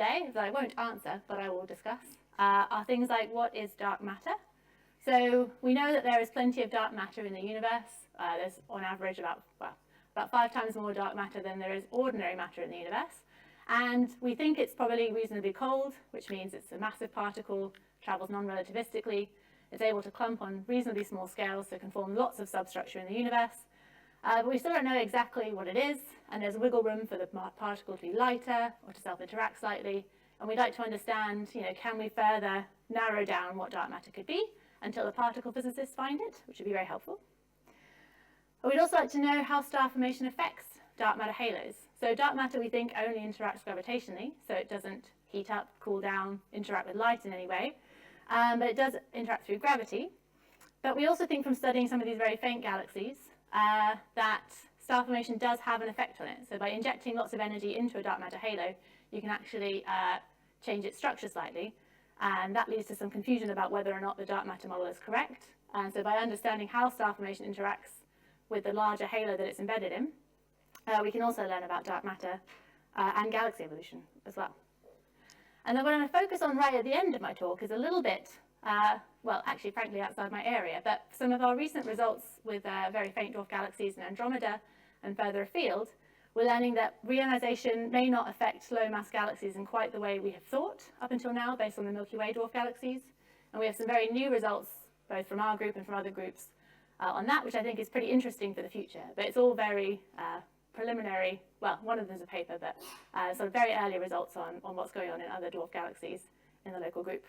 today, that I won't answer, but I will discuss, are things like what is dark matter? So we know that there is plenty of dark matter in the universe. There's on average about 5 times more dark matter than there is ordinary matter in the universe. And we think it's probably reasonably cold, which means it's a massive particle, travels non-relativistically, it's able to clump on reasonably small scales, so can form lots of substructure in the universe. But we still don't know exactly what it is, and there's wiggle room for the particle to be lighter or to self-interact slightly. And we'd like to understand, can we further narrow down what dark matter could be until the particle physicists find it, which would be very helpful. But we'd also like to know how star formation affects dark matter halos. So dark matter, we think, only interacts gravitationally, so it doesn't heat up, cool down, interact with light in any way. But it does interact through gravity. But we also think from studying some of these very faint galaxies that star formation does have an effect on it. So by injecting lots of energy into a dark matter halo, you can actually change its structure slightly. And that leads to some confusion about whether or not the dark matter model is correct. And so by understanding how star formation interacts with the larger halo that it's embedded in, we can also learn about dark matter and galaxy evolution as well. And then what I'm going to focus on right at the end of my talk is a little bit, well, actually, frankly, outside my area, but some of our recent results with very faint dwarf galaxies in Andromeda and further afield, we're learning that reionization may not affect low-mass galaxies in quite the way we have thought up until now, based on the Milky Way dwarf galaxies. And we have some very new results, both from our group and from other groups, on that, which I think is pretty interesting for the future. But it's all very preliminary. Well, one of them is a paper, but sort of very early results on what's going on in other dwarf galaxies in the local group.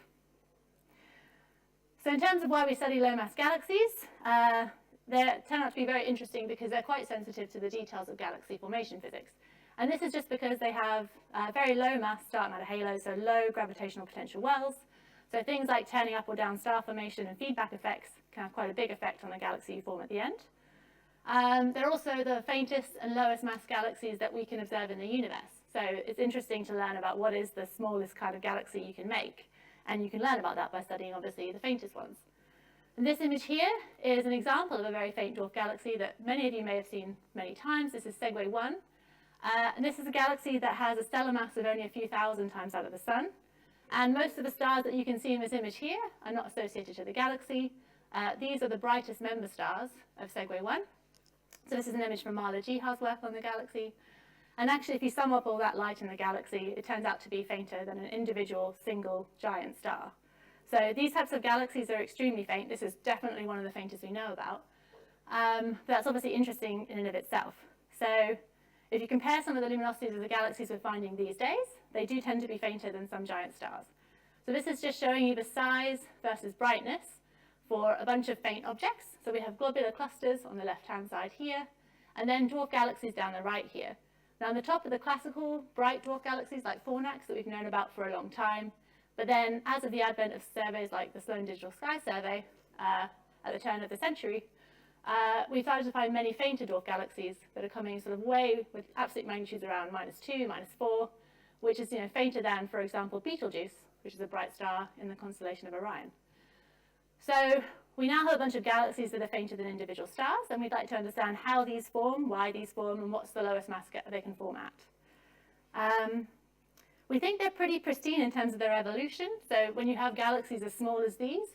So in terms of why we study low-mass galaxies, they turn out to be very interesting because they're quite sensitive to the details of galaxy formation physics. And this is just because they have very low mass dark matter halos, so low gravitational potential wells. So things like turning up or down star formation and feedback effects can have quite a big effect on the galaxy you form at the end. They're also the faintest and lowest mass galaxies that we can observe in the universe. So it's interesting to learn about what is the smallest kind of galaxy you can make. And you can learn about that by studying, obviously, the faintest ones. And this image here is an example of a very faint dwarf galaxy that many of you may have seen many times. This is Segway 1. And this is a galaxy that has a stellar mass of only a few thousand times that of the Sun. And most of the stars that you can see in this image here are not associated to the galaxy. These are the brightest member stars of Segway 1. So this is an image from Marla Jiha's work on the galaxy. And actually, if you sum up all that light in the galaxy, it turns out to be fainter than an individual single giant star. So these types of galaxies are extremely faint. This is definitely one of the faintest we know about. That's obviously interesting in and of itself. So if you compare some of the luminosities of the galaxies we're finding these days, they do tend to be fainter than some giant stars. So this is just showing you the size versus brightness for a bunch of faint objects. So we have globular clusters on the left-hand side here, and then dwarf galaxies down the right here. Now on the top are the classical bright dwarf galaxies like Fornax that we've known about for a long time. But then, as of the advent of surveys like the Sloan Digital Sky Survey at the turn of the century, we started to find many fainter dwarf galaxies that are coming sort of way with absolute magnitudes around -2, -4, which is fainter than, for example, Betelgeuse, which is a bright star in the constellation of Orion. So we now have a bunch of galaxies that are fainter than individual stars, and we'd like to understand how these form, why these form, and what's the lowest mass they can form at. We think they're pretty pristine in terms of their evolution. So when you have galaxies as small as these,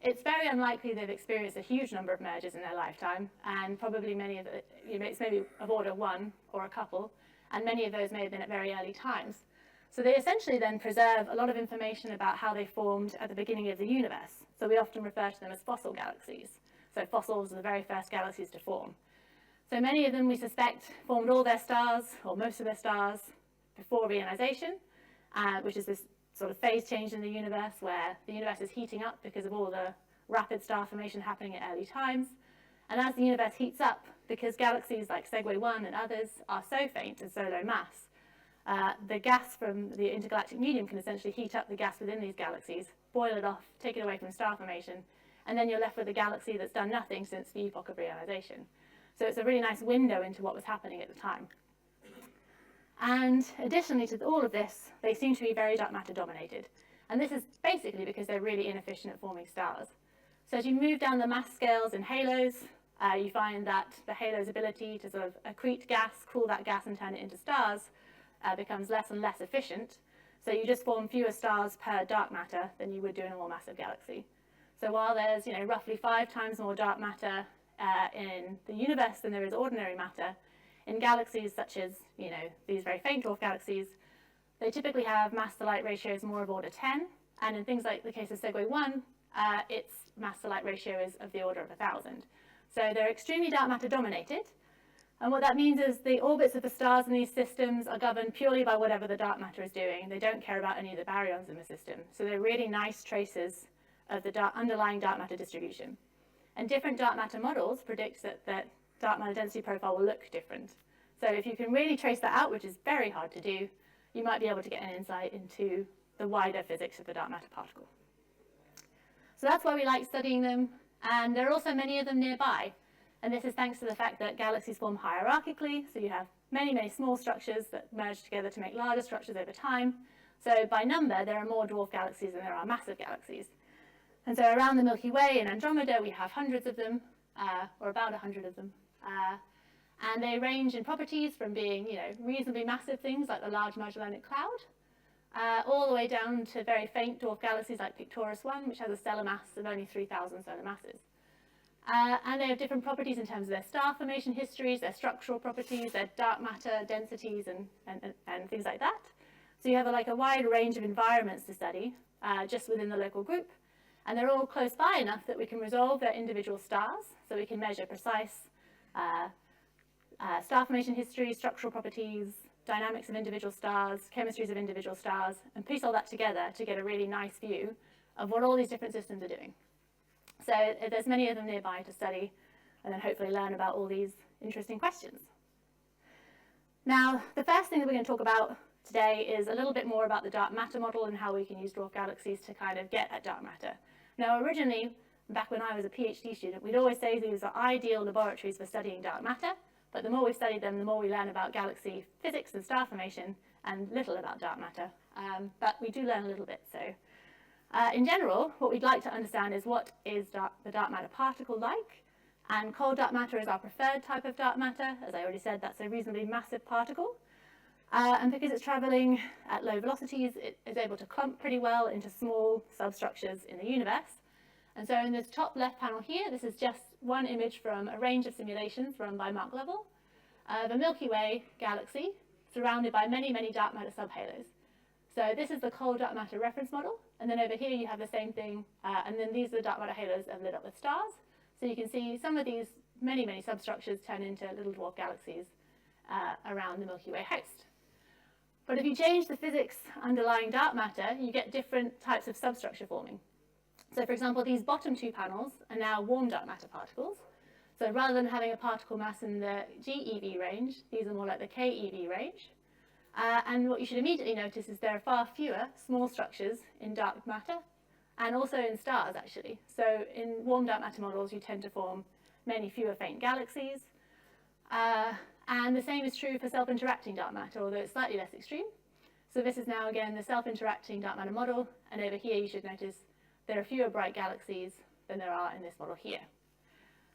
it's very unlikely they've experienced a huge number of mergers in their lifetime, and probably many of it's maybe of order 1 or a couple, and many of those may have been at very early times. So they essentially then preserve a lot of information about how they formed at the beginning of the universe. So we often refer to them as fossil galaxies. So fossils are the very first galaxies to form. So many of them, we suspect, formed all their stars, or most of their stars, before reionization. Which is this sort of phase change in the universe where the universe is heating up because of all the rapid star formation happening at early times. And as the universe heats up, because galaxies like Segway 1 and others are so faint and so low mass, the gas from the intergalactic medium can essentially heat up the gas within these galaxies, boil it off, take it away from star formation, and then you're left with a galaxy that's done nothing since the epoch of reionization. So it's a really nice window into what was happening at the time. And additionally to all of this, they seem to be very dark matter dominated. And this is basically because they're really inefficient at forming stars. So as you move down the mass scales in halos, you find that the halo's ability to sort of accrete gas, cool that gas and turn it into stars becomes less and less efficient. So you just form fewer stars per dark matter than you would do in a more massive galaxy. So while there's roughly 5 times more dark matter in the universe than there is ordinary matter, in galaxies such as these very faint dwarf galaxies, they typically have mass-to-light ratios more of order 10, and in things like the case of Segue 1, its mass-to-light ratio is of the order of 1,000. So they're extremely dark matter dominated, and what that means is the orbits of the stars in these systems are governed purely by whatever the dark matter is doing. They don't care about any of the baryons in the system. So they're really nice traces of the underlying dark matter distribution. And different dark matter models predict that dark matter density profile will look different. So if you can really trace that out, which is very hard to do, you might be able to get an insight into the wider physics of the dark matter particle. So that's why we like studying them, and there are also many of them nearby. And this is thanks to the fact that galaxies form hierarchically, so you have many, many small structures that merge together to make larger structures over time. So by number, there are more dwarf galaxies than there are massive galaxies. And so around the Milky Way and Andromeda, we have hundreds of them, or about 100 of them. And they range in properties from being, reasonably massive things like the Large Magellanic Cloud, all the way down to very faint dwarf galaxies like Pictoris 1, which has a stellar mass of only 3,000 solar masses. And they have different properties in terms of their star formation histories, their structural properties, their dark matter densities, and things like that. So you have a wide range of environments to study just within the local group. And they're all close by enough that we can resolve their individual stars, so we can measure precise star formation history, structural properties, dynamics of individual stars, chemistries of individual stars, and piece all that together to get a really nice view of what all these different systems are doing. So there's many of them nearby to study, and then hopefully learn about all these interesting questions. Now, the first thing that we're going to talk about today is a little bit more about the dark matter model and how we can use dwarf galaxies to kind of get at dark matter. Now, originally, back when I was a PhD student, we'd always say these are ideal laboratories for studying dark matter, but the more we study them, the more we learn about galaxy physics and star formation, and little about dark matter. But we do learn a little bit. So in general, what we'd like to understand is what is the dark matter particle like, and cold dark matter is our preferred type of dark matter. As I already said, that's a reasonably massive particle. And because it's traveling at low velocities, it is able to clump pretty well into small substructures in the universe. And so in this top left panel here, this is just one image from a range of simulations run by Mark Lovell of a Milky Way galaxy surrounded by many, many dark matter subhalos. So this is the cold dark matter reference model. And then over here you have the same thing. And then these are the dark matter halos that have lit up with stars. So you can see some of these many, many substructures turn into little dwarf galaxies around the Milky Way host. But if you change the physics underlying dark matter, you get different types of substructure forming. So for example, these bottom two panels are now warm dark matter particles. So rather than having a particle mass in the GeV range, these are more like the KeV range. And what you should immediately notice is there are far fewer small structures in dark matter, and also in stars actually. So in warm dark matter models, you tend to form many fewer faint galaxies. And the same is true for self-interacting dark matter, although it's slightly less extreme. So this is now again the self-interacting dark matter model, and over here you should notice there are fewer bright galaxies than there are in this model here.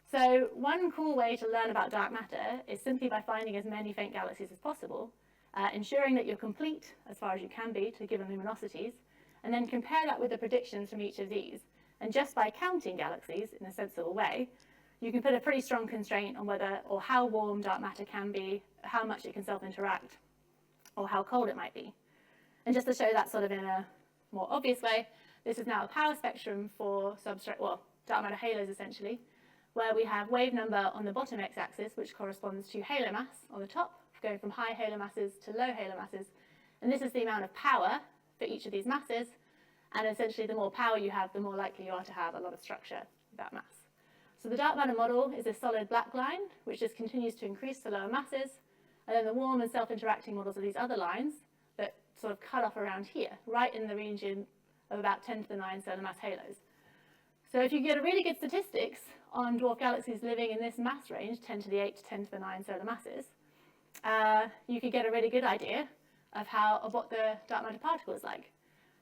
So one cool way to learn about dark matter is simply by finding as many faint galaxies as possible, ensuring that you're complete as far as you can be to given luminosities, and then compare that with the predictions from each of these. And just by counting galaxies in a sensible way, you can put a pretty strong constraint on whether or how warm dark matter can be, how much it can self-interact, or how cold it might be. And just to show that sort of in a more obvious way, this is now a power spectrum for dark matter halos essentially, where we have wave number on the bottom x-axis, which corresponds to halo mass on the top, going from high halo masses to low halo masses. And this is the amount of power for each of these masses. And essentially, the more power you have, the more likely you are to have a lot of structure with that mass. So the dark matter model is a solid black line, which just continues to increase to lower masses. And then the warm and self-interacting models are these other lines that sort of cut off around here, right in the region of about 10 to the 9 solar mass halos. So if you get a really good statistics on dwarf galaxies living in this mass range, 10 to the 8 to 10 to the 9 solar masses, you could get a really good idea of what the dark matter particle is like.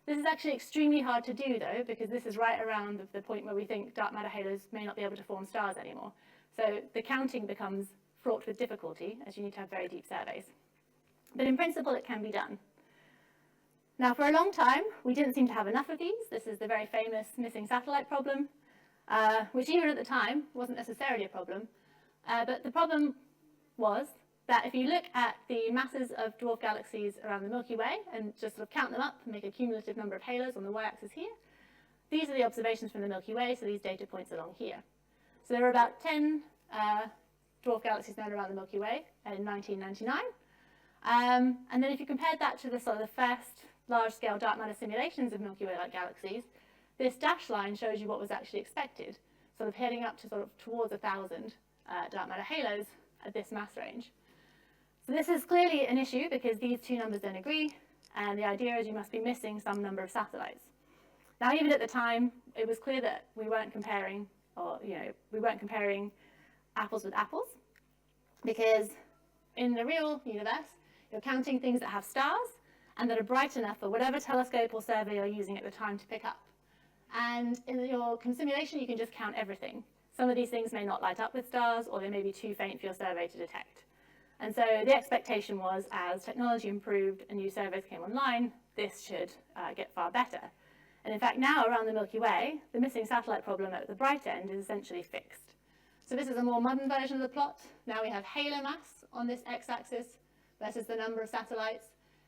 This is actually extremely hard to do though, because this is right around the point where we think dark matter halos may not be able to form stars anymore. So the counting becomes fraught with difficulty, as you need to have very deep surveys. But in principle, it can be done. Now, for a long time, we didn't seem to have enough of these. This is the very famous missing satellite problem, which even at the time wasn't necessarily a problem. But the problem was that if you look at the masses of dwarf galaxies around the Milky Way and just sort of count them up and make a cumulative number of halos on the y-axis here, these are the observations from the Milky Way, so these data points along here. So there were about 10 dwarf galaxies known around the Milky Way in 1999. And then if you compared that to the sort of the first large-scale dark matter simulations of Milky Way-like galaxies, this dashed line shows you what was actually expected, sort of heading up to sort of towards 1,000 dark matter halos at this mass range. So this is clearly an issue because these two numbers don't agree, and the idea is you must be missing some number of satellites. Now, even at the time, it was clear that we weren't comparing, apples with apples, because in the real universe, you're counting things that have stars and that are bright enough for whatever telescope or survey you're using at the time to pick up. And in your simulation, you can just count everything. Some of these things may not light up with stars, or they may be too faint for your survey to detect. And so the expectation was, as technology improved and new surveys came online, this should get far better. And in fact, now around the Milky Way, the missing satellite problem at the bright end is essentially fixed. So this is a more modern version of the plot. Now we have halo mass on this x-axis versus the number of satellites.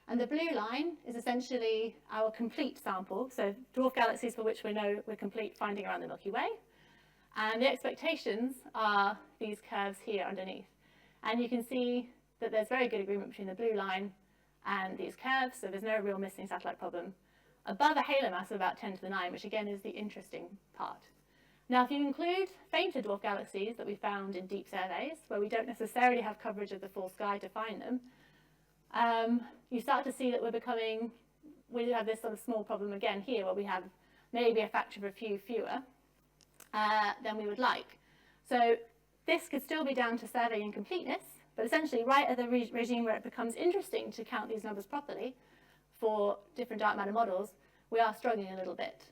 And the blue line is essentially our complete sample, so dwarf galaxies for which we know we're complete finding around the Milky Way. And the expectations are these curves here underneath. And you can see that there's very good agreement between the blue line and these curves, so there's no real missing satellite problem above a halo mass of about 10 to the 9, which again is the interesting part. Now, if you include fainter dwarf galaxies that we found in deep surveys, where we don't necessarily have coverage of the full sky to find them, you start to see that we have this sort of small problem again here, where we have maybe a factor of a few fewer than we would like. So this could still be down to survey incompleteness, but essentially right at the regime where it becomes interesting to count these numbers properly for different dark matter models, we are struggling a little bit.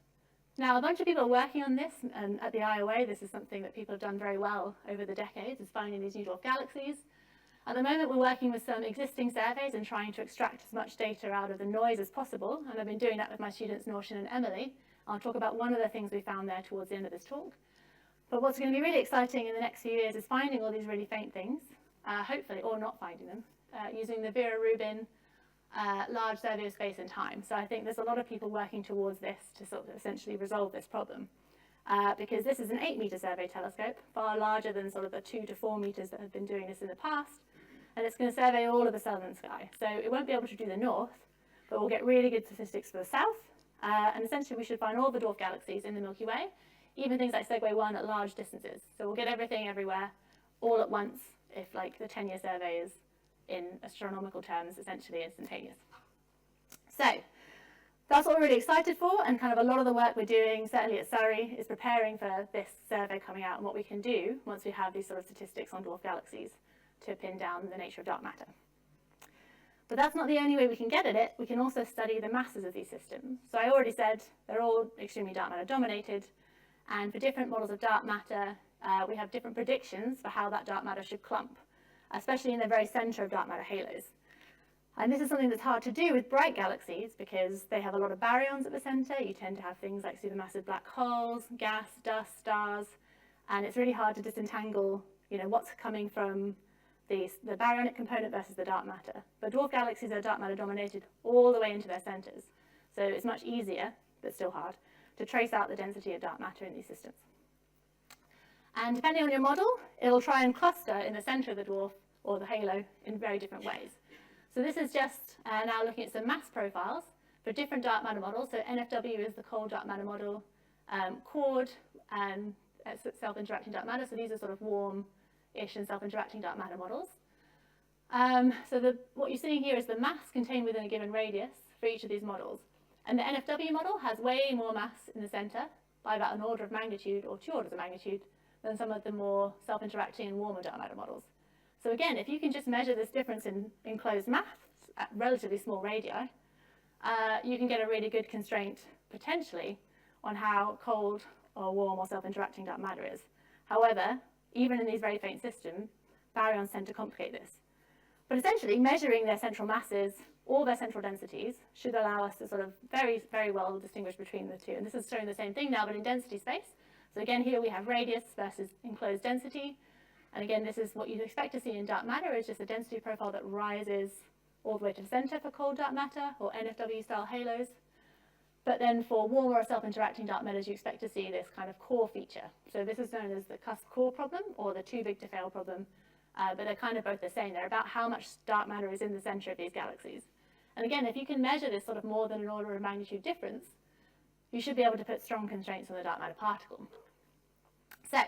Now, a bunch of people are working on this, and at the IOA, this is something that people have done very well over the decades, is finding these new dwarf galaxies. At the moment, we're working with some existing surveys and trying to extract as much data out of the noise as possible, and I've been doing that with my students, Norshin and Emily. I'll talk about one of the things we found there towards the end of this talk. But what's going to be really exciting in the next few years is finding all these really faint things, hopefully, or not finding them, using the Vera Rubin large survey of space and time. So I think there's a lot of people working towards this to sort of essentially resolve this problem. Because this is an 8-meter survey telescope, far larger than sort of the 2 to 4 meters that have been doing this in the past. And it's going to survey all of the southern sky. So it won't be able to do the north, but we'll get really good statistics for the south. And essentially we should find all the dwarf galaxies in the Milky Way, even things like Segway 1 at large distances. So we'll get everything everywhere, all at once, if like the 10-year survey is, in astronomical terms, essentially instantaneous. So that's what we're really excited for, and kind of a lot of the work we're doing, certainly at Surrey, is preparing for this survey coming out and what we can do once we have these sort of statistics on dwarf galaxies to pin down the nature of dark matter. But that's not the only way we can get at it. We can also study the masses of these systems. So I already said they're all extremely dark matter dominated, and for different models of dark matter, we have different predictions for how that dark matter should clump, especially in the very center of dark matter halos. And this is something that's hard to do with bright galaxies because they have a lot of baryons at the center. You tend to have things like supermassive black holes, gas, dust, stars, and it's really hard to disentangle, what's coming from the baryonic component versus the dark matter. But dwarf galaxies are dark matter dominated all the way into their centers. So it's much easier, but still hard, to trace out the density of dark matter in these systems. And depending on your model, it'll try and cluster in the center of the dwarf or the halo in very different ways. So this is just now looking at some mass profiles for different dark matter models. So NFW is the cold dark matter model, Chord and self-interacting dark matter. So these are sort of warm-ish and self-interacting dark matter models. So what you're seeing here is the mass contained within a given radius for each of these models. And the NFW model has way more mass in the center by about an order of magnitude or 2 orders of magnitude than some of the more self-interacting and warmer dark matter models. So again, if you can just measure this difference in enclosed mass at relatively small radii, you can get a really good constraint, potentially, on how cold or warm or self-interacting dark matter is. However, even in these very faint systems, baryons tend to complicate this. But essentially, measuring their central masses or their central densities should allow us to sort of very, very well distinguish between the two. And this is showing the same thing now, but in density space. So again, here we have radius versus enclosed density. And again, this is what you'd expect to see in dark matter, is just a density profile that rises all the way to the center for cold dark matter, or NFW-style halos. But then for warm or self-interacting dark matters, you expect to see this kind of core feature. So this is known as the cusp core problem, or the too big to fail problem. But they're kind of both the same. They're about how much dark matter is in the center of these galaxies. And again, if you can measure this sort of more than an order of magnitude difference, you should be able to put strong constraints on the dark matter particle. So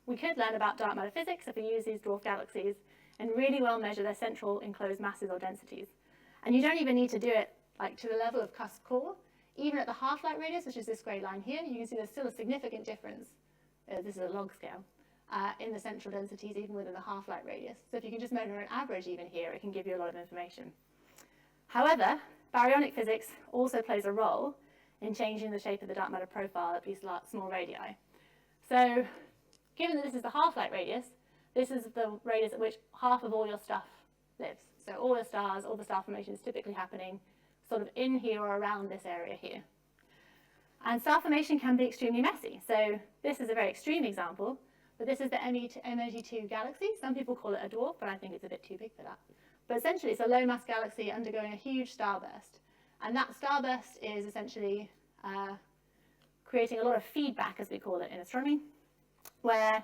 we could learn about dark matter physics if we use these dwarf galaxies and really well measure their central enclosed masses or densities. And you don't even need to do it like to the level of cusp core. Even at the half-light radius, which is this grey line here, you can see there's still a significant difference. This is a log scale. In the central densities, even within the half-light radius. So if you can just measure an average even here, it can give you a lot of information. However, baryonic physics also plays a role in changing the shape of the dark matter profile at these small radii. So given that this is the half-light radius, this is the radius at which half of all your stuff lives. So all the stars, all the star formation is typically happening sort of in here or around this area here. And star formation can be extremely messy. So this is a very extreme example, but this is the MEG2 galaxy. Some people call it a dwarf, but I think it's a bit too big for that. But essentially, it's a low-mass galaxy undergoing a huge starburst. And that starburst is essentially creating a lot of feedback, as we call it in astronomy, where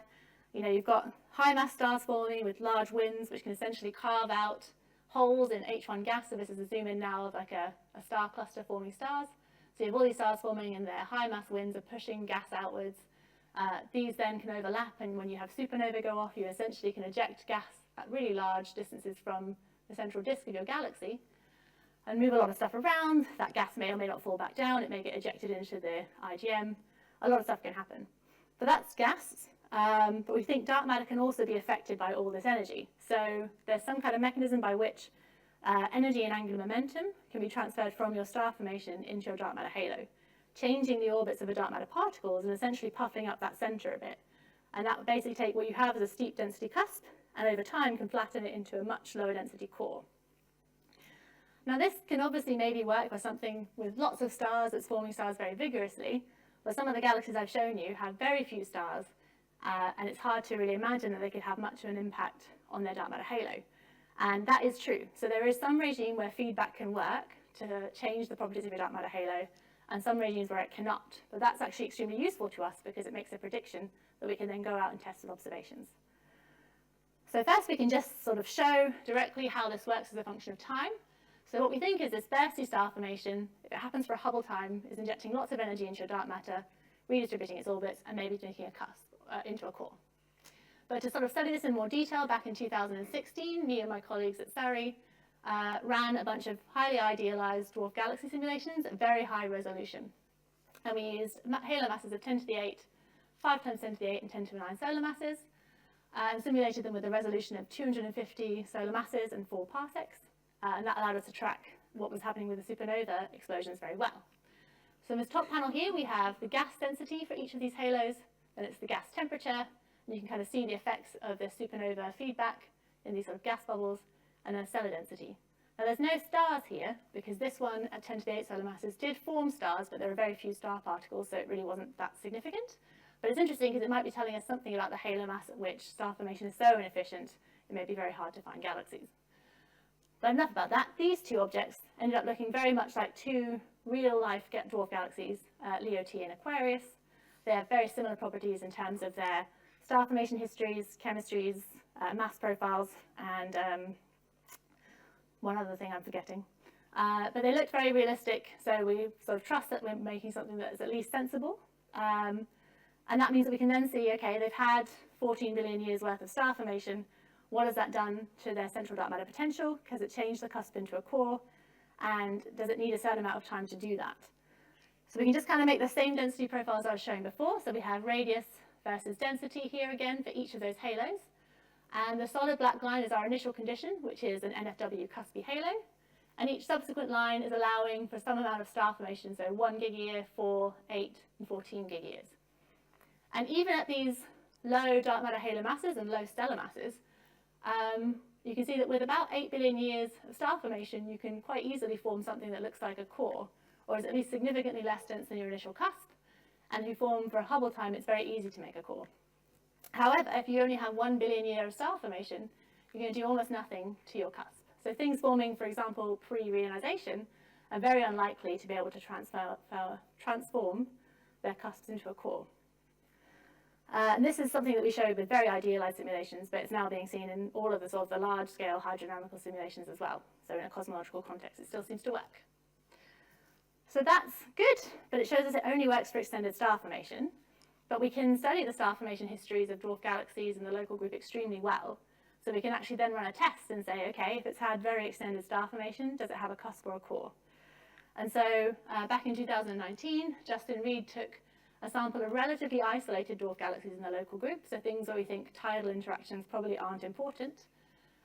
you've got high-mass stars forming with large winds, which can essentially carve out holes in H1 gas. So this is a zoom-in now of like a star cluster forming stars. So you have all these stars forming, and their high-mass winds are pushing gas outwards. These then can overlap, and when you have supernova go off, you essentially can eject gas at really large distances from the central disk of your galaxy and move a lot of stuff around. That gas may or may not fall back down. It may get ejected into the IGM. A lot of stuff can happen. But that's gas. But we think dark matter can also be affected by all this energy. So there's some kind of mechanism by which energy and angular momentum can be transferred from your star formation into your dark matter halo, changing the orbits of the dark matter particles and essentially puffing up that center a bit. And that would basically take what you have as a steep density cusp and over time can flatten it into a much lower density core. Now this can obviously maybe work for something with lots of stars that's forming stars very vigorously, but some of the galaxies I've shown you have very few stars, and it's hard to really imagine that they could have much of an impact on their dark matter halo. And that is true. So there is some regime where feedback can work to change the properties of your dark matter halo, and some regimes where it cannot. But that's actually extremely useful to us because it makes a prediction that we can then go out and test with observations. So first we can just sort of show directly how this works as a function of time. So what we think is this bursty star formation, if it happens for a Hubble time, is injecting lots of energy into your dark matter, redistributing its orbits, and maybe making a cusp into a core. But to sort of study this in more detail, back in 2016, me and my colleagues at Surrey ran a bunch of highly idealized dwarf galaxy simulations at very high resolution. And we used halo masses of 10 to the 8, 5 times 10 to the 8, and 10 to the 9 solar masses, and simulated them with a resolution of 250 solar masses and 4 parsecs. And that allowed us to track what was happening with the supernova explosions very well. So in this top panel here, we have the gas density for each of these halos, and it's the gas temperature. And you can kind of see the effects of the supernova feedback in these sort of gas bubbles, and then stellar density. Now there's no stars here, because this one at 10 to the 8 solar masses did form stars, but there are very few star particles, so it really wasn't that significant. But it's interesting because it might be telling us something about the halo mass at which star formation is so inefficient, it may be very hard to find galaxies. But enough about that. These two objects ended up looking very much like two real-life dwarf galaxies, Leo T and Aquarius. They have very similar properties in terms of their star formation histories, chemistries, mass profiles, and one other thing I'm forgetting. But they looked very realistic, so we sort of trust that we're making something that is at least sensible. And that means that we can then see, okay, they've had 14 billion years worth of star formation. What has that done to their central dark matter potential? Has it changed the cusp into a core? And does it need a certain amount of time to do that? So we can just kind of make the same density profiles I was showing before. So we have radius versus density here again for each of those halos. And the solid black line is our initial condition, which is an NFW cuspy halo. And each subsequent line is allowing for some amount of star formation, so 1 gigayear, 4, 8, and 14 gigayears. And even at these low dark matter halo masses and low stellar masses, you can see that with about 8 billion years of star formation, you can quite easily form something that looks like a core, or is at least significantly less dense than your initial cusp. And if you form for a Hubble time, it's very easy to make a core. However, if you only have 1 billion year of star formation, you're going to do almost nothing to your cusp. So things forming, for example, pre-reionization, are very unlikely to be able to transform their cusps into a core. And this is something that we showed with very idealized simulations, but it's now being seen in all of the sort of the large-scale hydrodynamical simulations as well. So in a cosmological context, it still seems to work. So that's good, but it shows us it only works for extended star formation. But we can study the star formation histories of dwarf galaxies and the local group extremely well. So we can actually then run a test and say, okay, if it's had very extended star formation, does it have a cusp or a core? And so back in 2019, Justin Reed took a sample of relatively isolated dwarf galaxies in the local group, so things where we think tidal interactions probably aren't important,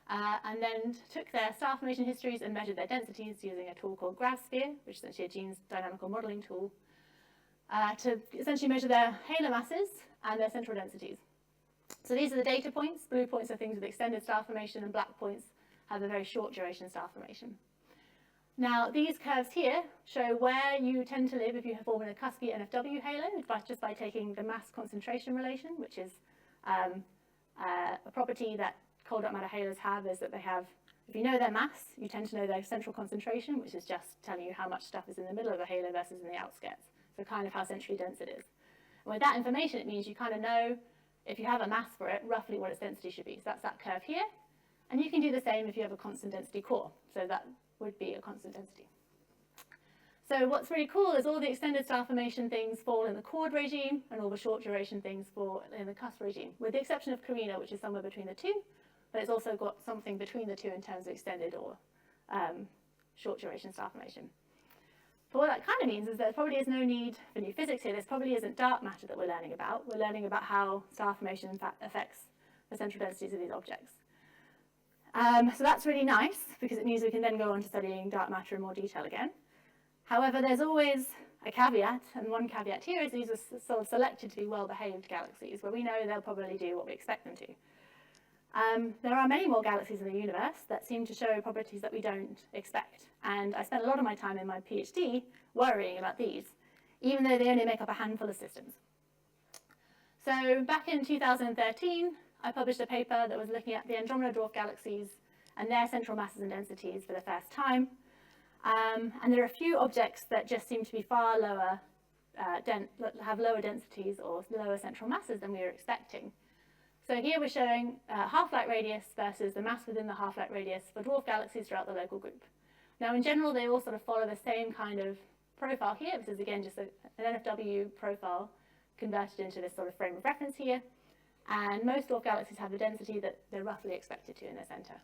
and then took their star formation histories and measured their densities using a tool called GravSphere, which is essentially a gene's dynamical modeling tool, to essentially measure their halo masses and their central densities. So these are the data points. Blue points are things with extended star formation, and black points have a very short duration star formation. Now, these curves here show where you tend to live if you have formed a cuspy NFW halo, just by taking the mass concentration relation, which is a property that cold dark matter halos have, is that they have, if you know their mass, you tend to know their central concentration, which is just telling you how much stuff is in the middle of a halo versus in the outskirts. So kind of how centrally dense it is. And with that information, it means you kind of know, if you have a mass for it, roughly what its density should be. So that's that curve here. And you can do the same if you have a constant density core. So that would be a constant density. So what's really cool is all the extended star formation things fall in the chord regime, and all the short duration things fall in the cusp regime, with the exception of Carina, which is somewhere between the two, but it's also got something between the two in terms of extended or short duration star formation. But what that kind of means is there probably is no need for new physics here. This probably isn't dark matter that we're learning about. We're learning about how star formation in fact affects the central densities of these objects. So that's really nice, because it means we can then go on to studying dark matter in more detail again. However, there's always a caveat, and one caveat here is these are sort of selected to be well-behaved galaxies, where we know they'll probably do what we expect them to. There are many more galaxies in the universe that seem to show properties that we don't expect, and I spent a lot of my time in my PhD worrying about these, even though they only make up a handful of systems. So back in 2013, I published a paper that was looking at the Andromeda dwarf galaxies and their central masses and densities for the first time. And there are a few objects that just seem to be far lower, have lower densities or lower central masses than we were expecting. So here we're showing half-light radius versus the mass within the half-light radius for dwarf galaxies throughout the local group. Now, in general, they all sort of follow the same kind of profile here. This is, again, just an NFW profile converted into this sort of frame of reference here. And most dwarf galaxies have the density that they're roughly expected to in their center.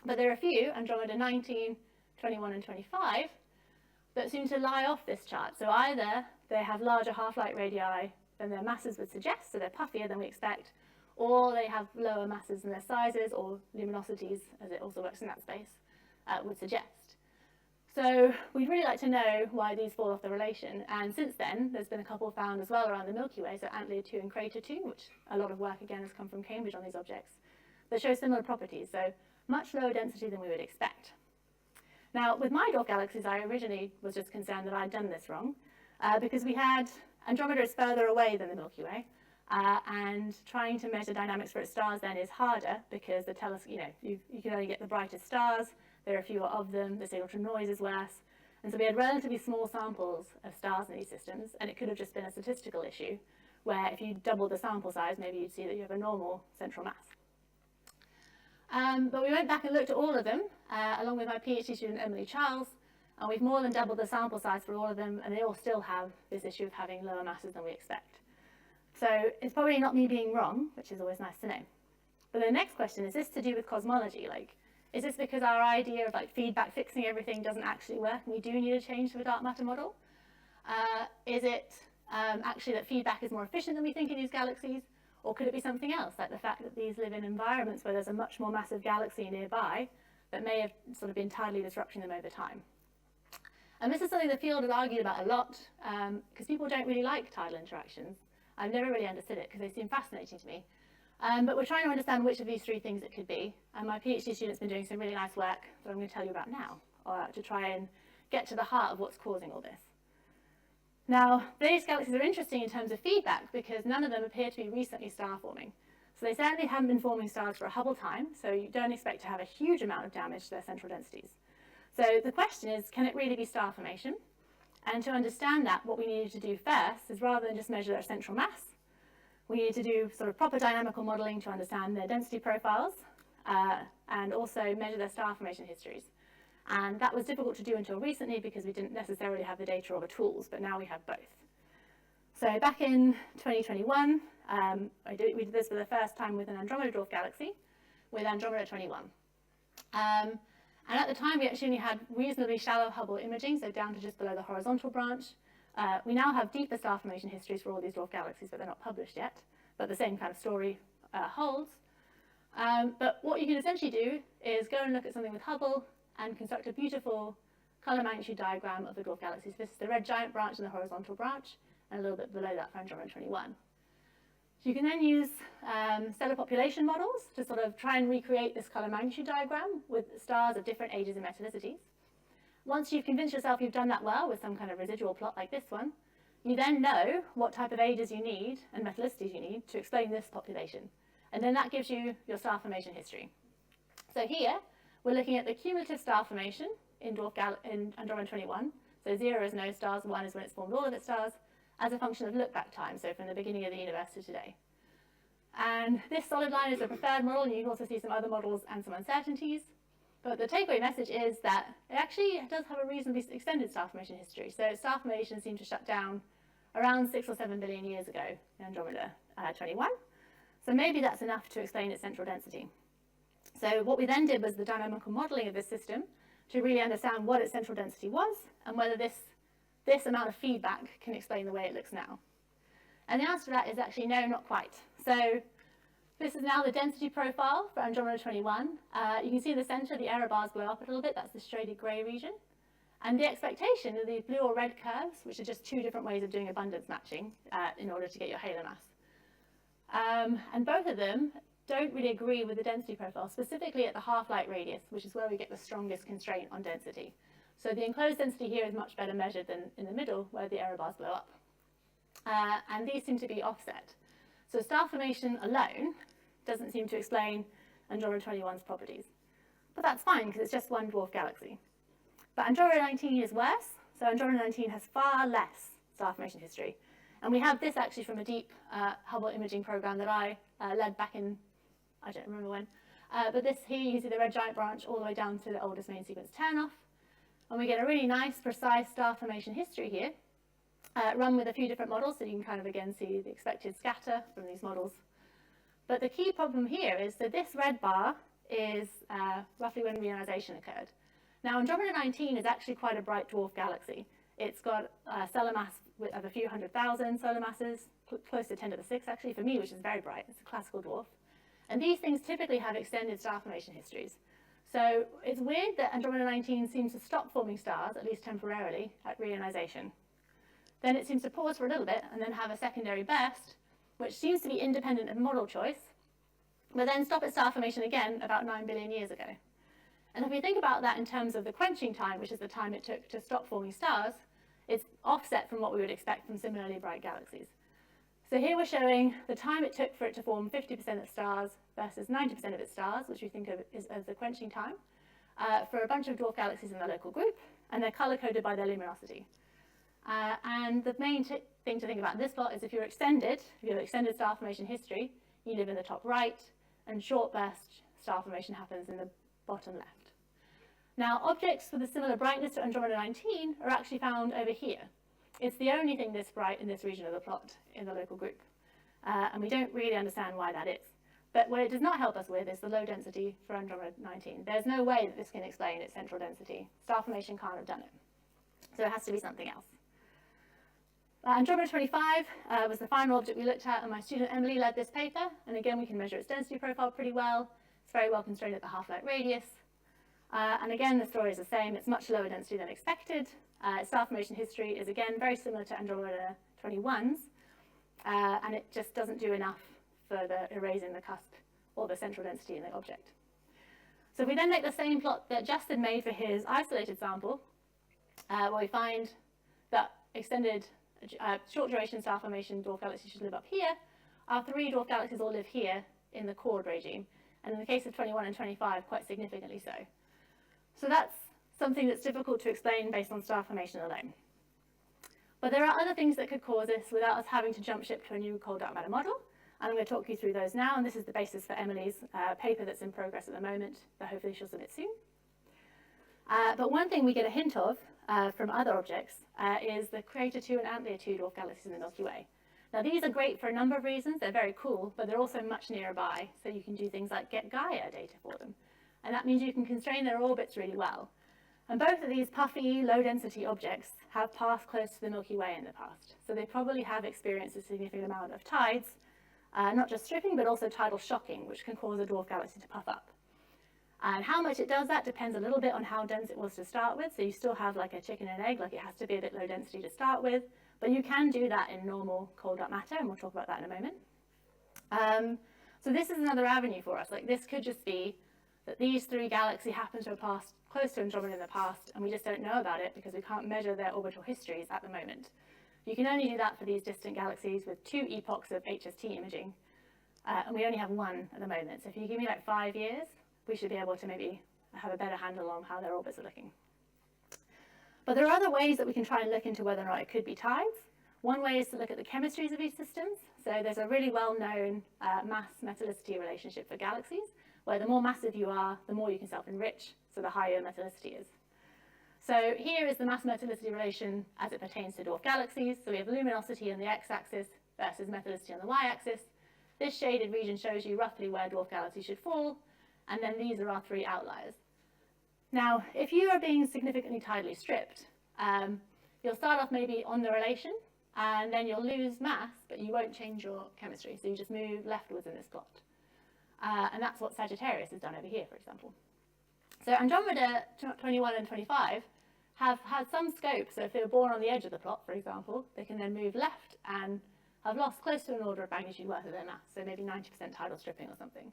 But there are a few, Andromeda 19, 21, and 25, that seem to lie off this chart. So either they have larger half-light radii than their masses would suggest, so they're puffier than we expect, or they have lower masses than their sizes, or luminosities, as it also works in that space, would suggest. So we'd really like to know why these fall off the relation, and since then there's been a couple found as well around the Milky Way, so Antlia 2 and Crater 2, which a lot of work again has come from Cambridge on these objects, that show similar properties, so much lower density than we would expect. Now, with my dwarf galaxies, I originally was just concerned that I'd done this wrong, because we had Andromeda is further away than the Milky Way, and trying to measure dynamics for its stars then is harder, because the you can only get the brightest stars, there are fewer of them, the signal to noise is worse, and so we had relatively small samples of stars in these systems, and it could have just been a statistical issue, where if you doubled the sample size, maybe you'd see that you have a normal central mass. But we went back and looked at all of them, along with my PhD student Emily Charles, and we've more than doubled the sample size for all of them, and they all still have this issue of having lower masses than we expect. So it's probably not me being wrong, which is always nice to know. But the next question, is this to do with cosmology? Like, is this because our idea of like feedback fixing everything doesn't actually work and we do need a change to a dark matter model? Is it actually that feedback is more efficient than we think in these galaxies? Or could it be something else, like the fact that these live in environments where there's a much more massive galaxy nearby that may have sort of been tidally disrupting them over time? And this is something the field has argued about a lot, because people don't really like tidal interactions. I've never really understood it because they seem fascinating to me. But we're trying to understand which of these three things it could be. And my PhD student's been doing some really nice work that I'm going to tell you about now, to try and get to the heart of what's causing all this. Now, these galaxies are interesting in terms of feedback because none of them appear to be recently star forming. So they certainly haven't been forming stars for a Hubble time, so you don't expect to have a huge amount of damage to their central densities. So the question is, can it really be star formation? And to understand that, what we needed to do first is rather than just measure their central mass, we needed to do sort of proper dynamical modeling to understand their density profiles and also measure their star formation histories. And that was difficult to do until recently because we didn't necessarily have the data or the tools, but now we have both. So back in 2021, we did this for the first time with an Andromeda dwarf galaxy, with Andromeda 21. And at the time, we actually only had reasonably shallow Hubble imaging, so down to just below the horizontal branch. We now have deeper star formation histories for all these dwarf galaxies, but they're not published yet. But the same kind of story holds. But what you can essentially do is go and look at something with Hubble and construct a beautiful color magnitude diagram of the dwarf galaxies. This is the red giant branch and the horizontal branch, and a little bit below that for Andromeda 21. So you can then use stellar population models to sort of try and recreate this color magnitude diagram with stars of different ages and metallicities. Once you've convinced yourself you've done that well with some kind of residual plot like this one, you then know what type of ages you need and metallicities you need to explain this population. And then that gives you your star formation history. So here, we're looking at the cumulative star formation in Andromeda 21. So 0 is no stars, 1 is when it's formed all of its stars, as a function of look-back time, so from the beginning of the universe to today. And this solid line is the preferred model, and you can also see some other models and some uncertainties. But the takeaway message is that it actually does have a reasonably extended star formation history. So star formation seemed to shut down around 6 or 7 billion years ago in Andromeda 21. So maybe that's enough to explain its central density. So what we then did was the dynamical modeling of this system to really understand what its central density was and whether this amount of feedback can explain the way it looks now. And the answer to that is actually no, not quite. So this is now the density profile for Andromeda 21. You can see in the center, the error bars blow up a little bit. That's the shaded gray region. And the expectation are these blue or red curves, which are just two different ways of doing abundance matching in order to get your halo mass. And both of them don't really agree with the density profile, specifically at the half-light radius, which is where we get the strongest constraint on density. So the enclosed density here is much better measured than in the middle, where the error bars blow up. And these seem to be offset. So star formation alone doesn't seem to explain Andromeda 21's properties. But that's fine, because it's just one dwarf galaxy. But Andromeda 19 is worse. So Andromeda 19 has far less star formation history. And we have this actually from a deep Hubble imaging program that I led back in, I don't remember when. But this here, you can see the red giant branch all the way down to the oldest main sequence turnoff. And we get a really nice, precise star formation history here, run with a few different models, so you can kind of again see the expected scatter from these models. But the key problem here is that this red bar is roughly when reionization occurred. Now, Andromeda 19 is actually quite a bright dwarf galaxy. It's got a solar mass of a few 100,000 solar masses, close to 10 to the 6 actually, for me, which is very bright. It's a classical dwarf. And these things typically have extended star formation histories. So it's weird that Andromeda 19 seems to stop forming stars, at least temporarily, at reionization. Then it seems to pause for a little bit and then have a secondary burst, which seems to be independent of model choice, but then stop its star formation again about 9 billion years ago. And if we think about that in terms of the quenching time, which is the time it took to stop forming stars, it's offset from what we would expect from similarly bright galaxies. So here we're showing the time it took for it to form 50% of stars versus 90% of its stars, which we think of as the quenching time, for a bunch of dwarf galaxies in the local group, and they're color-coded by their luminosity. And the main thing to think about in this plot is if you have extended star formation history, you live in the top right, and short burst star formation happens in the bottom left. Now, objects with a similar brightness to Andromeda 19 are actually found over here. It's the only thing this bright in this region of the plot in the local group. And we don't really understand why that is. But what it does not help us with is the low density for Andromeda 19. There's no way that this can explain its central density. Star formation can't have done it. So it has to be something else. Andromeda 25 was the final object we looked at, and my student Emily led this paper. And again, we can measure its density profile pretty well. It's very well constrained at the half-light radius. And again, the story is the same. It's much lower density than expected. Its star formation history is again very similar to Andromeda 21's, and it just doesn't do enough for erasing the cusp or the central density in the object. So if we then make the same plot that Justin made for his isolated sample, where we find that extended short duration star formation dwarf galaxies should live up here, our 3 dwarf galaxies all live here in the chord regime, and in the case of 21 and 25, quite significantly so. So that's something that's difficult to explain based on star formation alone. But there are other things that could cause this without us having to jump ship to a new cold dark matter model. And I'm going to talk you through those now, and this is the basis for Emily's paper that's in progress at the moment, that hopefully she'll submit soon. But one thing we get a hint of from other objects is the Crater 2 and Antlion 2 dwarf galaxies in the Milky Way. Now these are great for a number of reasons. They're very cool, but they're also much nearby, so you can do things like get Gaia data for them. And that means you can constrain their orbits really well. And both of these puffy, low-density objects have passed close to the Milky Way in the past. So they probably have experienced a significant amount of tides, not just stripping, but also tidal shocking, which can cause a dwarf galaxy to puff up. And how much it does that depends a little bit on how dense it was to start with. So you still have like a chicken and egg, like it has to be a bit low density to start with. But you can do that in normal cold dark matter, and we'll talk about that in a moment. So this is another avenue for us. Like this could just be that these 3 galaxies happen to have passed close to Andromeda in the past, and we just don't know about it because we can't measure their orbital histories at the moment. You can only do that for these distant galaxies with 2 epochs of HST imaging, and we only have 1 at the moment. So if you give me like 5 years, we should be able to maybe have a better handle on how their orbits are looking. But there are other ways that we can try and look into whether or not it could be tides. One way is to look at the chemistries of these systems. So there's a really well-known mass-metallicity relationship for galaxies, where the more massive you are, the more you can self-enrich, so the higher metallicity is. So here is the mass-metallicity relation as it pertains to dwarf galaxies. So we have luminosity on the x-axis versus metallicity on the y-axis. This shaded region shows you roughly where dwarf galaxies should fall, and then these are our 3 outliers. Now, if you are being significantly tidally stripped, you'll start off maybe on the relation, and then you'll lose mass, but you won't change your chemistry, so you just move leftwards in this plot. And that's what Sagittarius has done over here, for example. So Andromeda 21 and 25 have had some scope, so if they were born on the edge of the plot, for example, they can then move left and have lost close to an order of magnitude worth of their mass, so maybe 90% tidal stripping or something.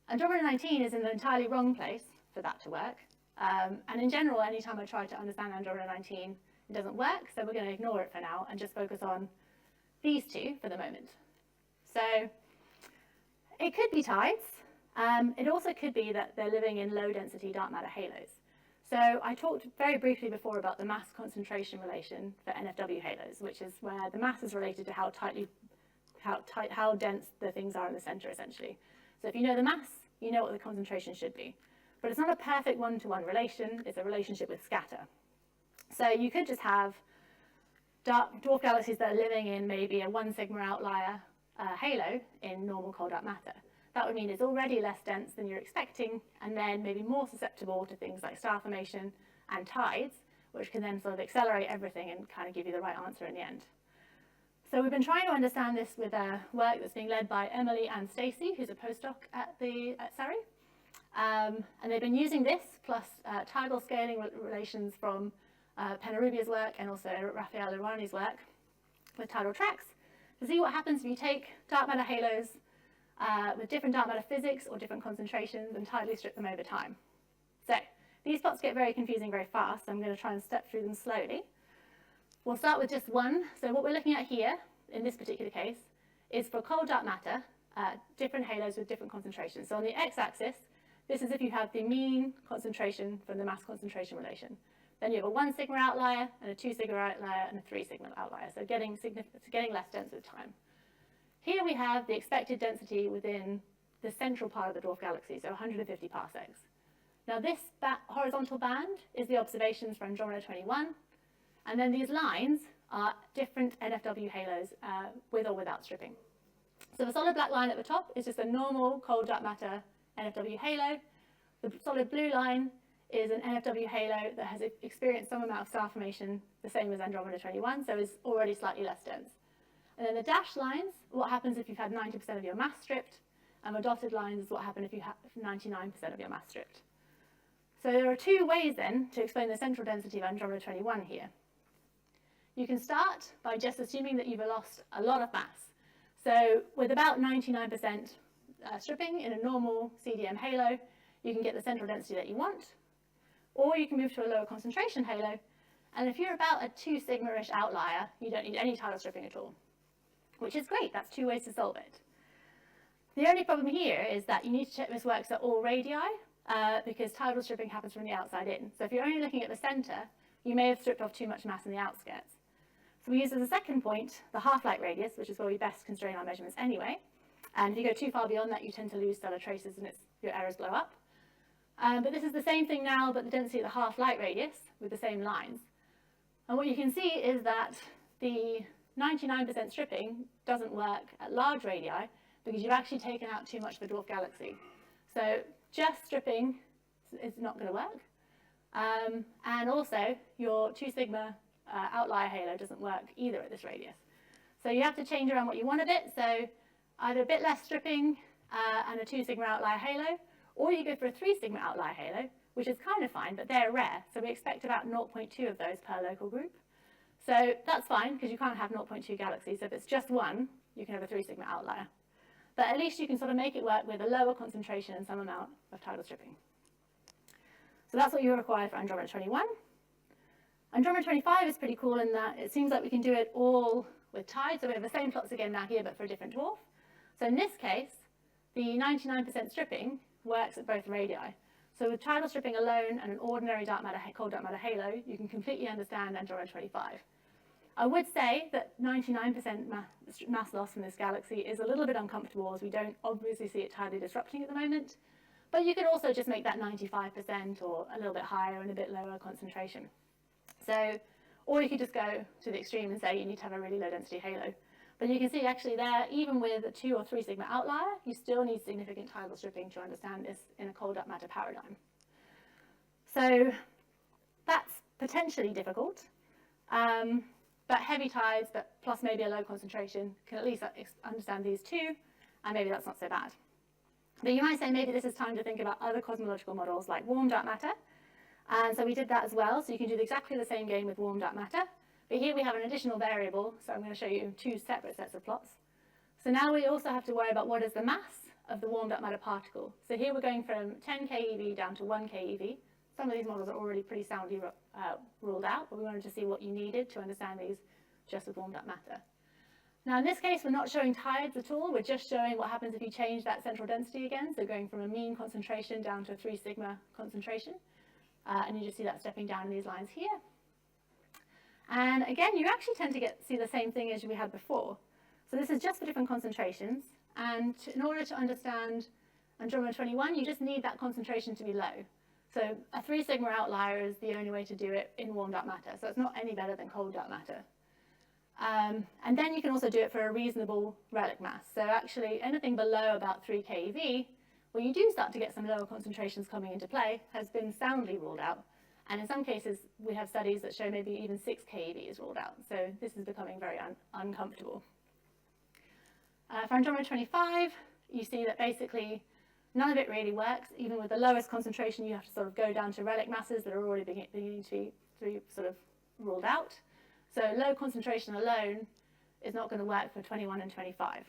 Andromeda 19 is in the entirely wrong place for that to work. And in general, anytime I try to understand Andromeda 19, it doesn't work, so we're going to ignore it for now and just focus on these 2 for the moment. So it could be tides. It also could be that they're living in low-density dark matter halos. So I talked very briefly before about the mass concentration relation for NFW halos, which is where the mass is related to how dense the things are in the center, essentially. So if you know the mass, you know what the concentration should be. But it's not a perfect one-to-one relation. It's a relationship with scatter. So you could just have dwarf galaxies that are living in maybe a 1 sigma outlier halo in normal cold dark matter. That would mean it's already less dense than you're expecting, and then maybe more susceptible to things like star formation and tides, which can then sort of accelerate everything and kind of give you the right answer in the end. So we've been trying to understand this with work that's being led by Emily and Stacey, who's a postdoc at Surrey. And they've been using this plus tidal scaling relations from Penarubia's work and also Raphael Irani's work with tidal tracks to see what happens if you take dark matter halos with different dark matter physics or different concentrations and tidally strip them over time. So these plots get very confusing very fast, so I'm going to try and step through them slowly. We'll start with just one. So what we're looking at here, in this particular case, is for cold dark matter, different halos with different concentrations. So on the x-axis, this is if you have the mean concentration from the mass concentration relation. Then you have a 1 sigma outlier and a 2 sigma outlier and a 3 sigma outlier, so getting less dense with time. Here we have the expected density within the central part of the dwarf galaxy, so 150 parsecs. Now this horizontal band is the observations for Andromeda 21, and then these lines are different NFW halos with or without stripping. So the solid black line at the top is just a normal cold dark matter NFW halo. The solid blue line is an NFW halo that has experienced some amount of star formation, the same as Andromeda 21, so is already slightly less dense. And then the dashed lines, what happens if you've had 90% of your mass stripped, and the dotted lines is what happens if you have 99% of your mass stripped. So there are 2 ways then to explain the central density of Andromeda 21 here. You can start by just assuming that you've lost a lot of mass. So with about 99% stripping in a normal CDM halo, you can get the central density that you want, or you can move to a lower concentration halo, and if you're about a 2 sigma-ish outlier, you don't need any tidal stripping at all, which is great. That's 2 ways to solve it. The only problem here is that you need to check this works at all radii, because tidal stripping happens from the outside in. So if you're only looking at the center, you may have stripped off too much mass in the outskirts. So we use as a second point the half-light radius, which is where we best constrain our measurements anyway. And if you go too far beyond that, you tend to lose stellar traces and your errors blow up. But this is the same thing now, but the density of the half-light radius with the same lines. And what you can see is that the 99% stripping doesn't work at large radii because you've actually taken out too much of a dwarf galaxy. So just stripping is not going to work. And also, your 2 sigma outlier halo doesn't work either at this radius. So you have to change around what you want a bit. So either a bit less stripping and a 2 sigma outlier halo, or you go for a 3 sigma outlier halo, which is kind of fine, but they're rare. So we expect about 0.2 of those per local group. So that's fine, because you can't have 0.2 galaxies. So if it's just one, you can have a 3 sigma outlier. But at least you can sort of make it work with a lower concentration and some amount of tidal stripping. So that's what you require for Andromeda 21. Andromeda 25 is pretty cool in that it seems like we can do it all with tides. So we have the same plots again now here, but for a different dwarf. So in this case, the 99% stripping works at both radii. So with tidal stripping alone and an ordinary dark matter, cold dark matter halo, you can completely understand Andromeda 25. I would say that 99% mass loss from this galaxy is a little bit uncomfortable, as we don't obviously see it tidally disrupting at the moment. But you could also just make that 95% or a little bit higher and a bit lower concentration. So, or you could just go to the extreme and say you need to have a really low density halo. But you can see actually there, even with a 2 or 3 sigma outlier, you still need significant tidal stripping to understand this in a cold dark matter paradigm. So that's potentially difficult. But heavy tides, but plus maybe a low concentration, can at least understand these two, and maybe that's not so bad. But you might say maybe this is time to think about other cosmological models like warm dark matter. And so we did that as well. So you can do exactly the same game with warm dark matter. But here we have an additional variable, so I'm going to show you 2 separate sets of plots. So now we also have to worry about what is the mass of the warm dark matter particle. So here we're going from 10 keV down to 1 keV. Some of these models are already pretty soundly ruled out, but we wanted to see what you needed to understand these just with warm dark matter. Now in this case, we're not showing tides at all. We're just showing what happens if you change that central density again. So going from a mean concentration down to a 3 sigma concentration. And you just see that stepping down in these lines here. And again, you actually tend to see the same thing as we had before. So this is just for different concentrations. And in order to understand Andromeda 21, you just need that concentration to be low. So a 3 sigma outlier is the only way to do it in warm dark matter. So it's not any better than cold dark matter. And then you can also do it for a reasonable relic mass. So actually anything below about 3 keV, where you do start to get some lower concentrations coming into play, has been soundly ruled out. And in some cases, we have studies that show maybe even 6 keV is ruled out. So this is becoming very uncomfortable. For Andromeda 25, you see that basically none of it really works. Even with the lowest concentration, you have to sort of go down to relic masses that are already beginning to be sort of ruled out. So low concentration alone is not going to work for 21 and 25.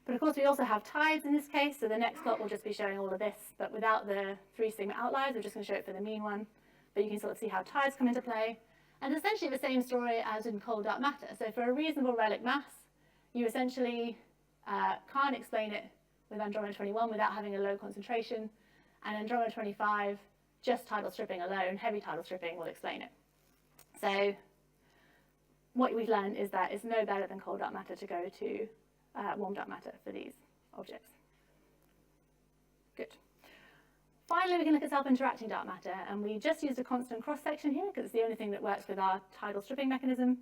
But of course, we also have tides in this case, so the next plot will just be showing all of this, but without the 3 sigma outliers. We're just going to show it for the mean one, but you can sort of see how tides come into play. And essentially the same story as in cold dark matter. So for a reasonable relic mass, you essentially can't explain it with Andromeda 21 without having a low concentration, and Andromeda 25, just tidal stripping alone, heavy tidal stripping, will explain it. So what we've learned is that it's no better than cold dark matter to go to warm dark matter for these objects. Good. Finally, we can look at self-interacting dark matter, and we just used a constant cross-section here because it's the only thing that works with our tidal stripping mechanism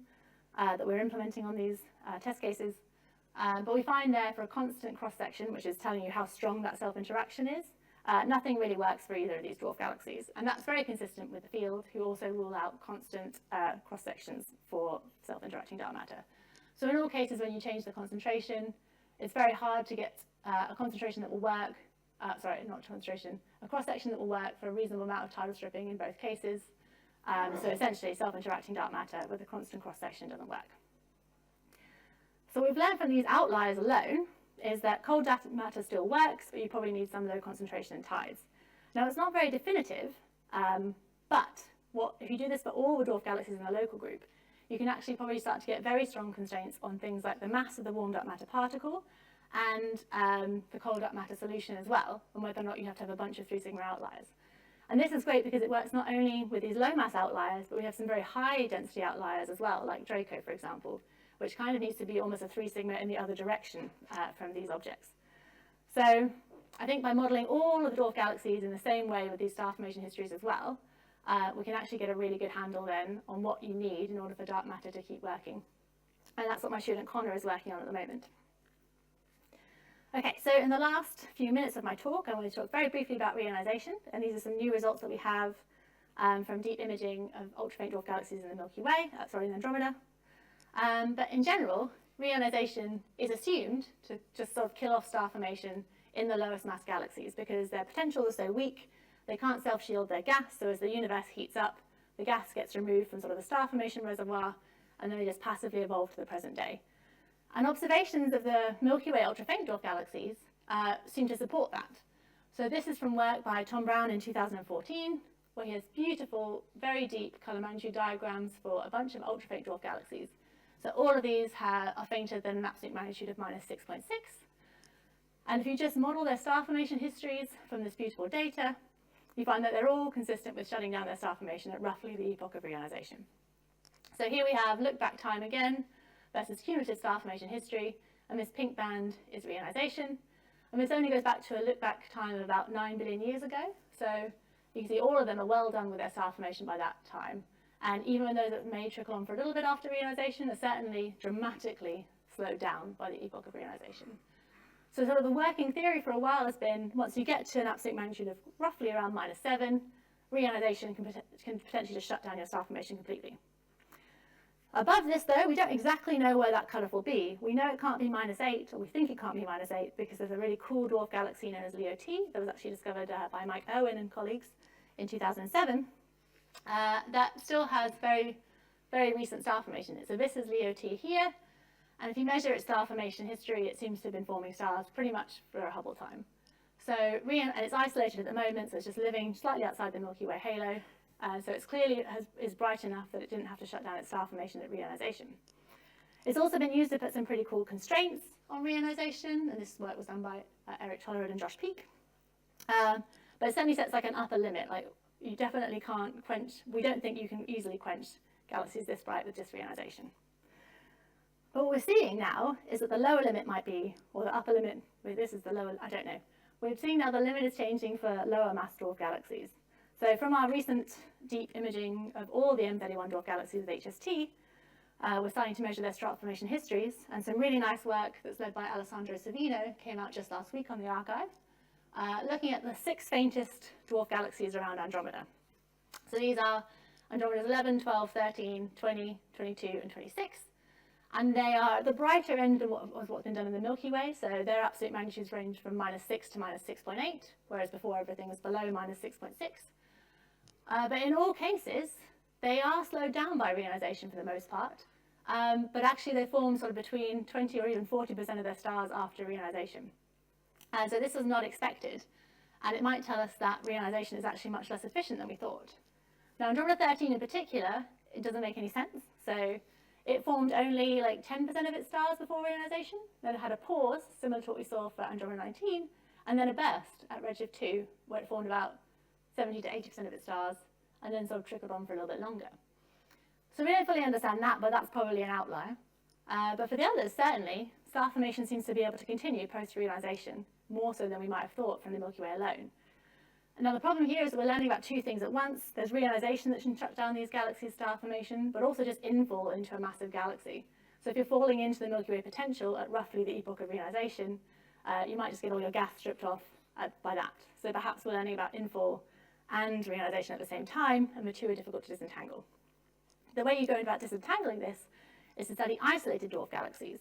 that we're implementing on these test cases. But we find there for a constant cross-section, which is telling you how strong that self-interaction is, nothing really works for either of these dwarf galaxies. And that's very consistent with the field, who also rule out constant cross-sections for self-interacting dark matter. So in all cases, when you change the concentration, it's very hard to get a concentration that will work, a cross-section that will work for a reasonable amount of tidal stripping in both cases. So essentially, self-interacting dark matter with a constant cross-section doesn't work. So what we've learned from these outliers alone is that cold matter still works, but you probably need some low concentration in tides. Now, it's not very definitive, but if you do this for all the dwarf galaxies in the local group, you can actually probably start to get very strong constraints on things like the mass of the warmed up matter particle and the cold up matter solution as well, and whether or not you have to have a bunch of 3 sigma outliers. And this is great because it works not only with these low mass outliers, but we have some very high density outliers as well, like Draco, for example, which kind of needs to be almost a 3 sigma in the other direction from these objects. So I think by modelling all of the dwarf galaxies in the same way with these star formation histories as well, we can actually get a really good handle then on what you need in order for dark matter to keep working. And that's what my student Connor is working on at the moment. Okay, so in the last few minutes of my talk, I want to talk very briefly about reionization, and these are some new results that we have from deep imaging of ultra-faint dwarf galaxies in the Milky Way, in Andromeda. But in general, reionization is assumed to just sort of kill off star formation in the lowest mass galaxies because their potential is so weak, they can't self-shield their gas, so as the universe heats up, the gas gets removed from sort of the star formation reservoir, and then they just passively evolve to the present day. And observations of the Milky Way ultra-faint dwarf galaxies seem to support that. So this is from work by Tom Brown in 2014, where he has beautiful, very deep colour magnitude diagrams for a bunch of ultra-faint dwarf galaxies. So all of these are fainter than an absolute magnitude of minus 6.6. And if you just model their star formation histories from this beautiful data, you find that they're all consistent with shutting down their star formation at roughly the epoch of reionization. So here we have look back time again versus cumulative star formation history, and this pink band is reionization. And this only goes back to a look back time of about 9 billion years ago. So you can see all of them are well done with their star formation by that time. And even those that may trickle on for a little bit after reionization are certainly dramatically slowed down by the epoch of reionization. So sort of the working theory for a while has been once you get to an absolute magnitude of roughly around minus 7, reionization can potentially just shut down your star formation completely. Above this, though, we don't exactly know where that cutoff will be. We know it can't be minus 8, or we think it can't be minus 8, because there's a really cool dwarf galaxy known as Leo T that was actually discovered by Mike Irwin and colleagues in 2007 that still has very, very recent star formation. So this is Leo T here, and if you measure its star formation history, it seems to have been forming stars pretty much for a Hubble time. So, and it's isolated at the moment, so it's just living slightly outside the Milky Way halo. So it's clearly is bright enough that it didn't have to shut down its star formation at reionization. It's also been used to put some pretty cool constraints on reionization, and this work was done by Eric Tollerud and Josh Peak. But it certainly sets like an upper limit, like you definitely can't quench, we don't think you can easily quench galaxies this bright with just reionization. But what we're seeing now is that the lower limit might be, or the upper limit, this is the lower, I don't know. We're seeing now the limit is changing for lower mass dwarf galaxies. So from our recent deep imaging of all the M31 dwarf galaxies with HST, we're starting to measure their star formation histories, and some really nice work that's led by Alessandro Savino came out just last week on the archive, looking at the 6 faintest dwarf galaxies around Andromeda. So these are Andromeda's 11, 12, 13, 20, 22, and 26. And they are the brighter end of what's been done in the Milky Way, so their absolute magnitudes range from minus 6 to minus 6.8, whereas before everything was below minus 6.6. But in all cases, they are slowed down by reionization for the most part, but actually they form sort of between 20 or even 40% of their stars after reionization. And so this was not expected, and it might tell us that reionization is actually much less efficient than we thought. Now Andromeda 13 in particular, it doesn't make any sense. So it formed only like 10% of its stars before reionization, then it had a pause, similar to what we saw for Andromeda 19, and then a burst at redshift 2, where it formed about 70 to 80% of its stars, and then sort of trickled on for a little bit longer. So we don't fully understand that, but that's probably an outlier. But for the others, certainly, star formation seems to be able to continue post-reionization, more so than we might have thought from the Milky Way alone. And now the problem here is that we're learning about 2 things at once. There's reionization that can shut down these galaxies' star formation, but also just infall into a massive galaxy. So if you're falling into the Milky Way potential at roughly the epoch of reionization, you might just get all your gas stripped off by that. So perhaps we're learning about infall and reionization at the same time, and the 2 are difficult to disentangle. The way you go about disentangling this is to study isolated dwarf galaxies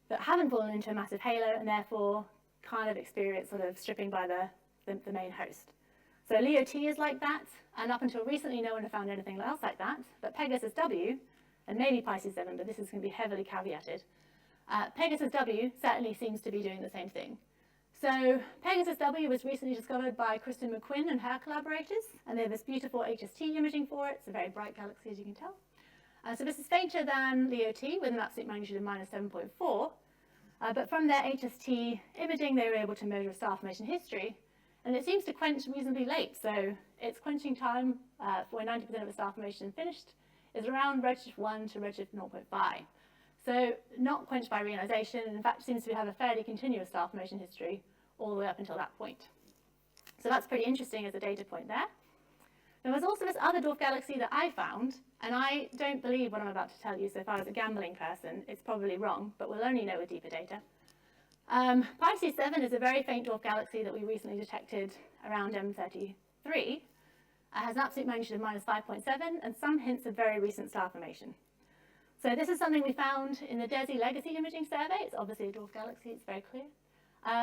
that haven't fallen into a massive halo and therefore kind of experience sort of stripping by the main host. So Leo T is like that, and up until recently no one had found anything else like that, but Pegasus W, and maybe Pisces 7, but this is going to be heavily caveated, Pegasus W certainly seems to be doing the same thing. So Pegasus W was recently discovered by Kristen McQuinn and her collaborators, and they have this beautiful HST imaging for it. It's a very bright galaxy, as you can tell. So this is fainter than Leo T with an absolute magnitude of minus 7.4. But from their HST imaging, they were able to measure star formation history, and it seems to quench reasonably late. So its quenching time for when 90% of the star formation finished is around redshift 1 to redshift 0.5. So not quenched by reionization, and in fact seems to have a fairly continuous star formation history all the way up until that point. So that's pretty interesting as a data point there. There was also this other dwarf galaxy that I found, and I don't believe what I'm about to tell you, so if I was a gambling person, it's probably wrong, but we'll only know with deeper data. Pisces 7 is a very faint dwarf galaxy that we recently detected around M33. It has an absolute magnitude of minus 5.7 and some hints of very recent star formation. So this is something we found in the DESI Legacy Imaging Survey. It's obviously a dwarf galaxy, it's very clear.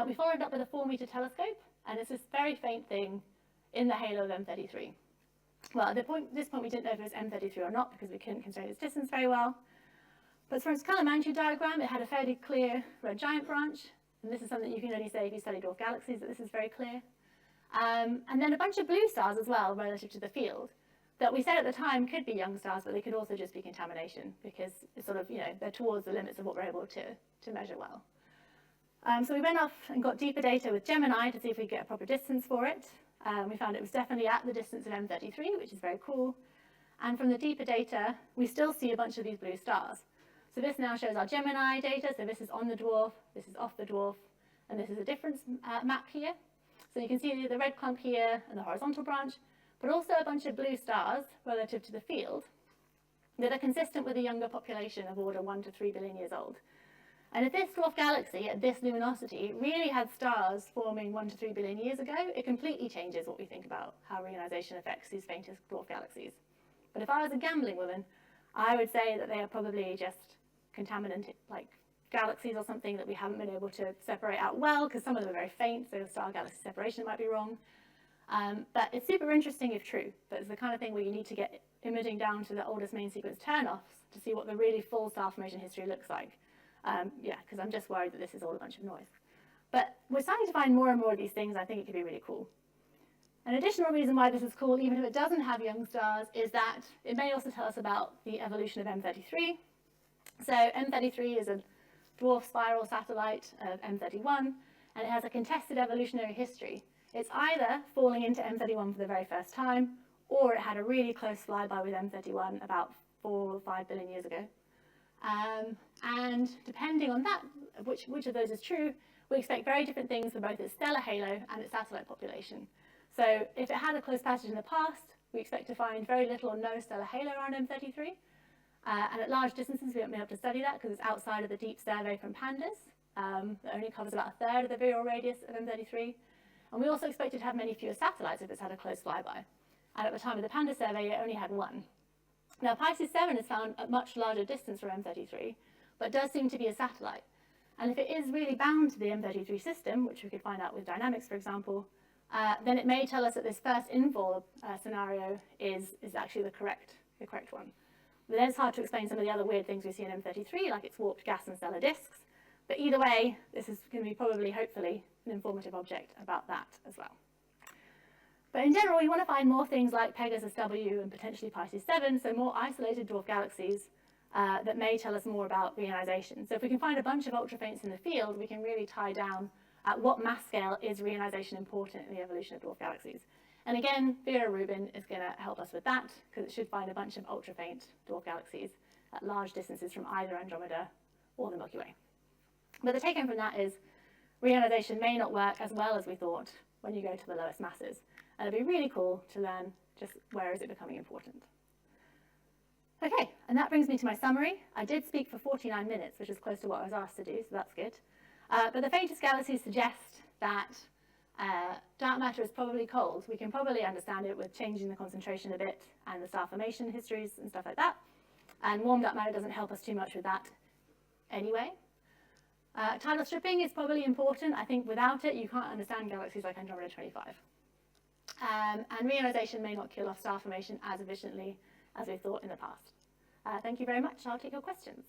We followed it up with a 4-meter telescope, and it's this very faint thing in the halo of M33. Well, at this point we didn't know if it was M33 or not because we couldn't constrain its distance very well. But from its color magnitude diagram, it had a fairly clear red giant branch, and this is something you can only say if you study dwarf galaxies, that this is very clear. And then a bunch of blue stars as well relative to the field that we said at the time could be young stars, but they could also just be contamination because it's sort of, they're towards the limits of what we're able to measure well. So we went off and got deeper data with Gemini to see if we could get a proper distance for it. We found it was definitely at the distance of M33, which is very cool. And from the deeper data, we still see a bunch of these blue stars. So this now shows our Gemini data. So this is on the dwarf, this is off the dwarf, and this is a difference map here. So you can see the red clump here and the horizontal branch, but also a bunch of blue stars relative to the field that are consistent with a younger population of order 1 to 3 billion years old. And if this dwarf galaxy at this luminosity really had stars forming 1 to 3 billion years ago, it completely changes what we think about how reionization affects these faintest dwarf galaxies. But if I was a gambling woman, I would say that they are probably just contaminant, like galaxies or something that we haven't been able to separate out well, because some of them are very faint, so star-galaxy separation might be wrong. But it's super interesting if true, but it's the kind of thing where you need to get imaging down to the oldest main sequence turn-offs to see what the really full star formation history looks like. Because I'm just worried that this is all a bunch of noise. But we're starting to find more and more of these things. I think it could be really cool. An additional reason why this is cool, even if it doesn't have young stars, is that it may also tell us about the evolution of M33. So M33 is a dwarf spiral satellite of M31, and it has a contested evolutionary history. It's either falling into M31 for the very first time, or it had a really close flyby with M31 about 4 or 5 billion years ago. And depending on that, which of those is true, we expect very different things for both its stellar halo and its satellite population. So if it had a close passage in the past, we expect to find very little or no stellar halo around M33. And at large distances, we won't be able to study that because it's outside of the deep survey from pandas. It only covers about a third of the virial radius of M33. And we also expect it to have many fewer satellites if it's had a close flyby. And at the time of the panda survey, it only had one. Now, Pisces 7 is found at much larger distance from M33, but does seem to be a satellite. And if it is really bound to the M33 system, which we could find out with dynamics, for example, then it may tell us that this first infall scenario is actually the correct one. But then it's hard to explain some of the other weird things we see in M33, like its warped gas and stellar disks. But either way, this is going to be probably, hopefully, an informative object about that as well. But in general, we want to find more things like Pegasus W and potentially Pisces 7, so more isolated dwarf galaxies that may tell us more about reionization. So if we can find a bunch of ultrafaints in the field, we can really tie down at what mass scale is reionization important in the evolution of dwarf galaxies. And again, Vera Rubin is going to help us with that, because it should find a bunch of ultrafaint dwarf galaxies at large distances from either Andromeda or the Milky Way. But the take-home from that is reionization may not work as well as we thought when you go to the lowest masses. And it'd be really cool to learn just where is it becoming important. Okay, and that brings me to my summary. I did speak for 49 minutes, which is close to what I was asked to do, so that's good. But the faintest galaxies suggest that dark matter is probably cold. We can probably understand it with changing the concentration a bit and the star formation histories and stuff like that. And warm dark matter doesn't help us too much with that anyway. Tidal stripping is probably important. I think without it, you can't understand galaxies like Andromeda 25. And reionization may not kill off star formation as efficiently as we thought in the past. Thank you very much. I'll take your questions.